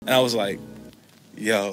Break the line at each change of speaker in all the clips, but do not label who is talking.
And I was like, yo.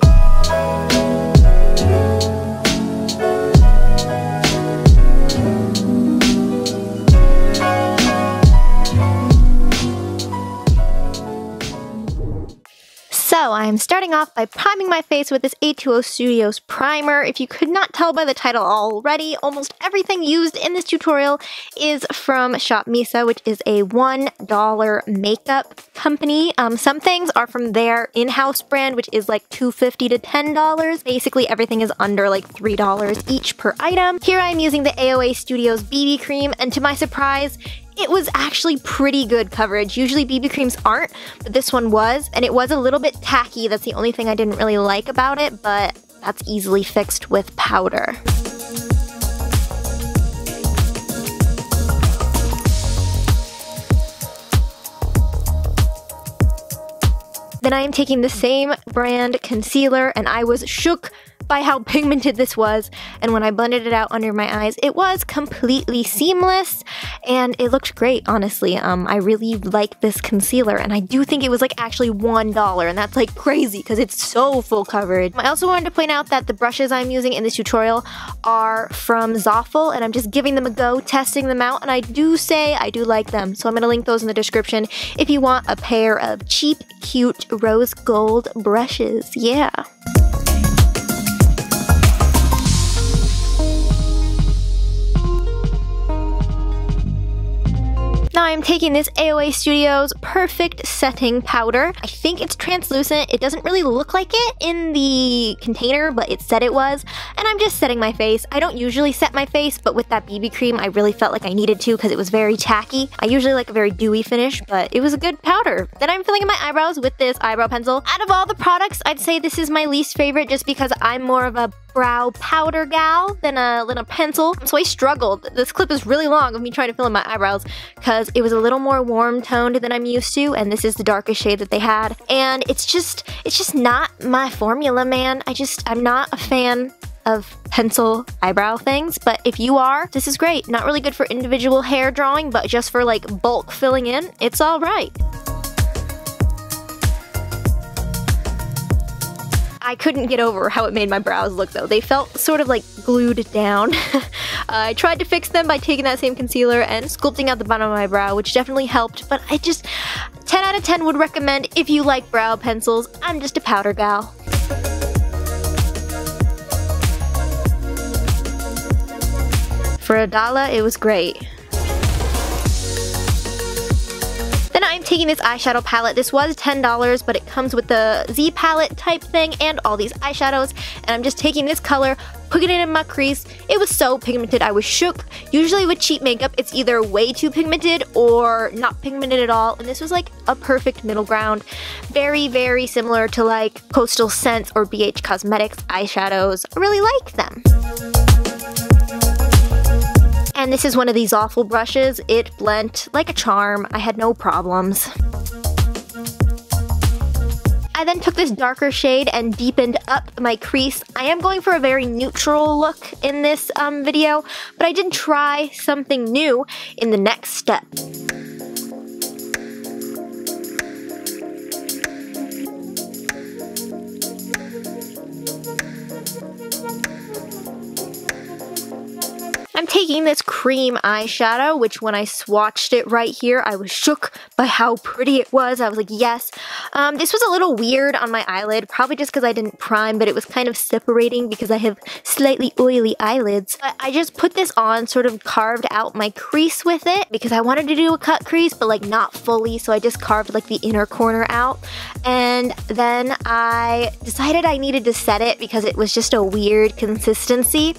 So I'm starting off by priming my face with this H2O Studios primer. If you could not tell by the title already, almost everything used in this tutorial is from Shop Misa, which is a $1 makeup company. Some things are from their in-house brand, which is like $2.50 to $10. Basically everything is under like $3 each per item. Here I'm using the AOA Studios BB cream, and to my surprise, it was actually pretty good coverage. Usually BB creams aren't, but this one was, and it was a little bit tacky. That's the only thing I didn't really like about it, but that's easily fixed with powder. Then I am taking the same brand concealer, and I was shook by how pigmented this was, and when I blended it out under my eyes, it was completely seamless, and it looked great, honestly. I really like this concealer, and I do think it was like actually $1, and that's like crazy because it's so full coverage. I also wanted to point out that the brushes I'm using in this tutorial are from Zoffel, and I'm just giving them a go, testing them out, and I do say I do like them, so I'm going to link those in the description if you want a pair of cheap, cute rose gold brushes. Yeah. Now I'm taking this AOA Studios Perfect Setting Powder. I think it's translucent. It doesn't really look like it in the container, but it said it was. And I'm just setting my face. I don't usually set my face, but with that BB cream, I really felt like I needed to because it was very tacky. I usually like a very dewy finish, but it was a good powder. Then I'm filling in my eyebrows with this eyebrow pencil. Out of all the products, I'd say this is my least favorite just because I'm more of a brow powder gal than a pencil, so I struggled. This clip is really long of me trying to fill in my eyebrows because it was a little more warm toned than I'm used to, and this is the darkest shade that they had, and it's just not my formula, man. I'm not a fan of pencil eyebrow things, but if you are, this is great. Not really good for individual hair drawing, but just for like bulk filling in, it's all right. I couldn't get over how it made my brows look though. They felt sort of like glued down. I tried to fix them by taking that same concealer and sculpting out the bottom of my brow, which definitely helped, but 10 out of 10 would recommend if you like brow pencils. I'm just a powder gal. For $1, it was great. I'm taking this eyeshadow palette. This was $10, but it comes with the Z palette type thing and all these eyeshadows, and I'm just taking this color, putting it in my crease. It was so pigmented, I was shook. Usually with cheap makeup, it's either way too pigmented or not pigmented at all, and this was like a perfect middle ground. Very, very similar to like Coastal Scents or BH Cosmetics eyeshadows. I really like them. And this is one of these awful brushes. It blent like a charm. I had no problems. I then took this darker shade and deepened up my crease. I am going for a very neutral look in this video, but I did try something new in the next step. I'm taking this cream eyeshadow, which when I swatched it right here, I was shook by how pretty it was. I was like, yes. This was a little weird on my eyelid, probably just because I didn't prime, but it was kind of separating because I have slightly oily eyelids. But I just put this on, sort of carved out my crease with it because I wanted to do a cut crease, but like not fully, so I just carved like the inner corner out. And then I decided I needed to set it because it was just a weird consistency.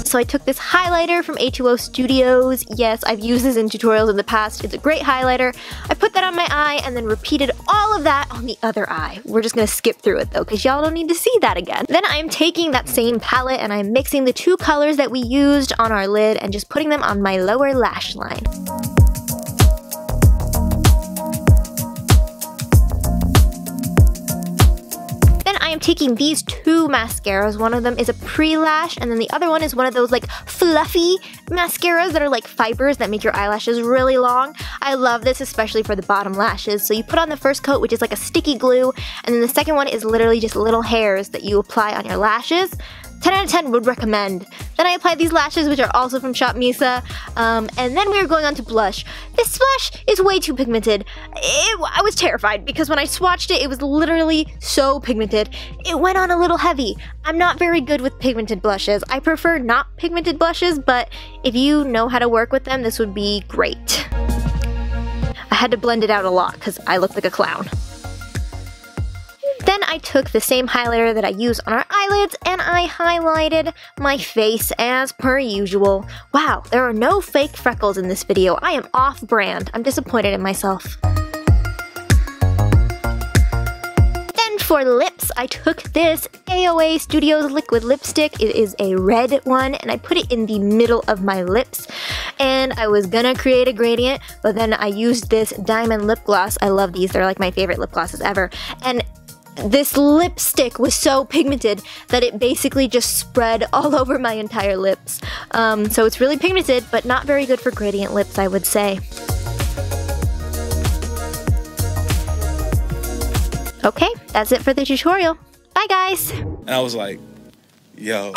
So I took this highlighter from H2O Studios. Yes, I've used this in tutorials in the past. It's a great highlighter. I put that on my eye and then repeated all of that on the other eye. We're just gonna skip through it though, because y'all don't need to see that again. Then I'm taking that same palette and I'm mixing the two colors that we used on our lid and just putting them on my lower lash line. I'm taking these two mascaras. One of them is a pre-lash, and then the other one is one of those like fluffy mascaras that are like fibers that make your eyelashes really long. I love this, especially for the bottom lashes. So you put on the first coat, which is like a sticky glue, and then the second one is literally just little hairs that you apply on your lashes. 10 out of 10 would recommend. Then I applied these lashes, which are also from Shop Misa, and then we were going on to blush. This blush is way too pigmented. I was terrified because when I swatched it, it was literally so pigmented. It went on a little heavy. I'm not very good with pigmented blushes. I prefer not pigmented blushes, but if you know how to work with them, this would be great. I had to blend it out a lot because I look like a clown. Then I took the same highlighter that I use on our eyelids and I highlighted my face as per usual. Wow, there are no fake freckles in this video. I am off brand. I'm disappointed in myself. Then for lips, I took this AOA Studios liquid lipstick. It is a red one and I put it in the middle of my lips. And I was gonna create a gradient, but then I used this diamond lip gloss. I love these. They're like my favorite lip glosses ever. And this lipstick was so pigmented that it basically just spread all over my entire lips. So it's really pigmented, but not very good for gradient lips, I would say. Okay, that's it for the tutorial. Bye, guys!
And I was like, yo.